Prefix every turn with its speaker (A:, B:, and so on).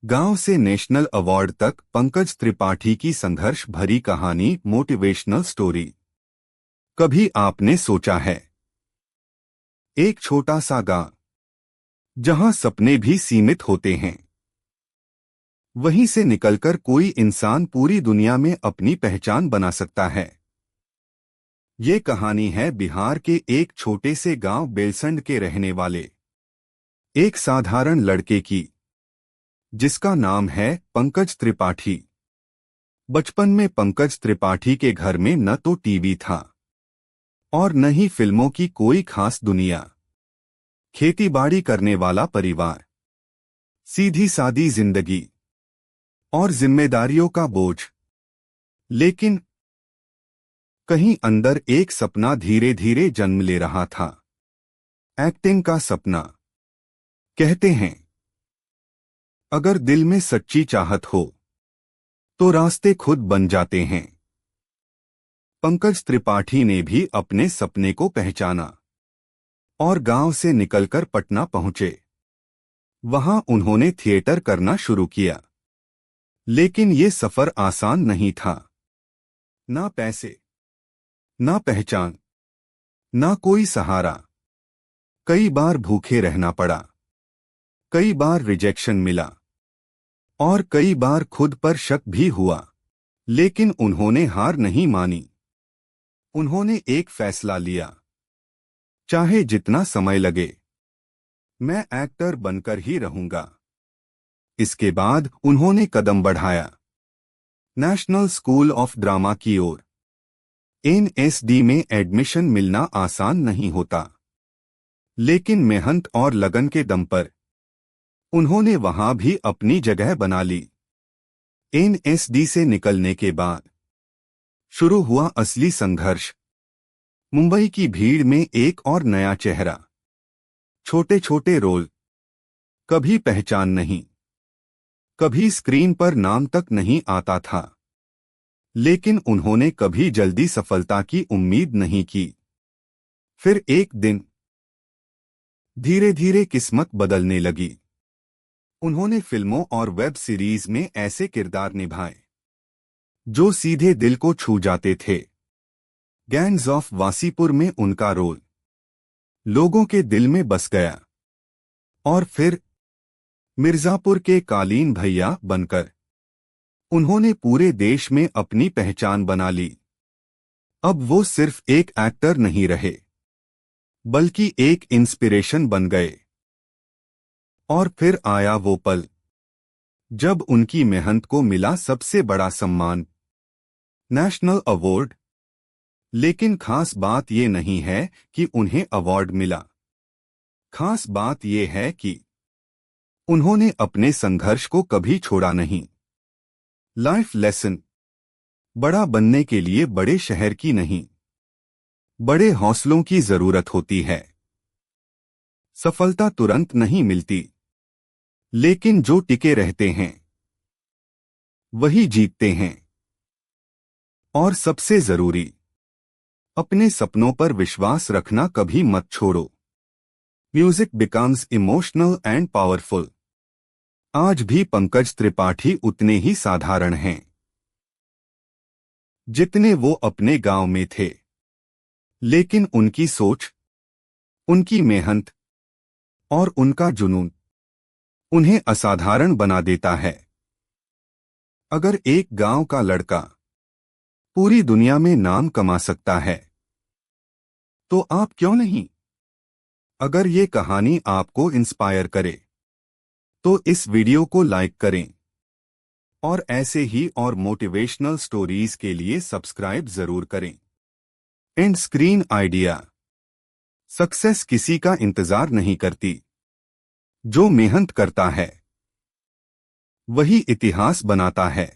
A: गांव से national award तक पंकज त्रिपाठी की संघर्ष भरी कहानी मोटिवेशनल स्टोरी। कभी आपने सोचा है, एक छोटा सा गांव जहां सपने भी सीमित होते हैं, वहीं से निकलकर कोई इंसान पूरी दुनिया में अपनी पहचान बना सकता है। ये कहानी है बिहार के एक छोटे से गांव बेलसंड के रहने वाले एक साधारण लड़के की, जिसका नाम है पंकज त्रिपाठी। बचपन में पंकज त्रिपाठी के घर में न तो टीवी था और न ही फिल्मों की कोई खास दुनिया। खेतीबाड़ी करने वाला परिवार, सीधी सादी जिंदगी और जिम्मेदारियों का बोझ। लेकिन कहीं अंदर एक सपना धीरे धीरे जन्म ले रहा था, एक्टिंग का सपना। कहते हैं, अगर दिल में सच्ची चाहत हो तो रास्ते खुद बन जाते हैं। पंकज त्रिपाठी ने भी अपने सपने को पहचाना और गांव से निकलकर पटना पहुंचे। वहां उन्होंने थिएटर करना शुरू किया। लेकिन ये सफर आसान नहीं था। ना पैसे, ना पहचान, ना कोई सहारा। कई बार भूखे रहना पड़ा, कई बार रिजेक्शन मिला और कई बार खुद पर शक भी हुआ। लेकिन उन्होंने हार नहीं मानी। उन्होंने एक फैसला लिया, चाहे जितना समय लगे, मैं एक्टर बनकर ही रहूंगा। इसके बाद उन्होंने कदम बढ़ाया, नेशनल स्कूल ऑफ ड्रामा की ओर। एनएसडी में एडमिशन मिलना आसान नहीं होता, लेकिन मेहनत और लगन के दम पर उन्होंने वहां भी अपनी जगह बना ली। एनएसडी से निकलने के बाद शुरू हुआ असली संघर्ष। मुंबई की भीड़ में एक और नया चेहरा, छोटे छोटे रोल, कभी पहचान नहीं, कभी स्क्रीन पर नाम तक नहीं आता था। लेकिन उन्होंने कभी जल्दी सफलता की उम्मीद नहीं की। फिर एक दिन धीरे धीरे किस्मत बदलने लगी। उन्होंने फिल्मों और वेब सीरीज में ऐसे किरदार निभाए जो सीधे दिल को छू जाते थे। गैंग्स ऑफ वासीपुर में उनका रोल लोगों के दिल में बस गया। और फिर मिर्जापुर के कालीन भैया बनकर उन्होंने पूरे देश में अपनी पहचान बना ली। अब वो सिर्फ एक एक्टर नहीं रहे, बल्कि एक इंस्पिरेशन बन गए। और फिर आया वो पल जब उनकी मेहनत को मिला सबसे बड़ा सम्मान, नेशनल अवार्ड। लेकिन खास बात ये नहीं है कि उन्हें अवार्ड मिला। खास बात ये है कि उन्होंने अपने संघर्ष को कभी छोड़ा नहीं। लाइफ लेसन, बड़ा बनने के लिए बड़े शहर की नहीं, बड़े हौसलों की जरूरत होती है। सफलता तुरंत नहीं मिलती, लेकिन जो टिके रहते हैं वही जीतते हैं। और सबसे जरूरी, अपने सपनों पर विश्वास रखना कभी मत छोड़ो। Music becomes emotional and powerful. आज भी पंकज त्रिपाठी उतने ही साधारण हैं जितने वो अपने गांव में थे। लेकिन उनकी सोच, उनकी मेहनत और उनका जुनून उन्हें असाधारण बना देता है। अगर एक गांव का लड़का पूरी दुनिया में नाम कमा सकता है, तो आप क्यों नहीं? अगर ये कहानी आपको इंस्पायर करे तो इस वीडियो को लाइक करें और ऐसे ही और मोटिवेशनल स्टोरीज के लिए सब्सक्राइब जरूर करें। And screen idea. सक्सेस किसी का इंतजार नहीं करती, जो मेहनत करता है वही इतिहास बनाता है।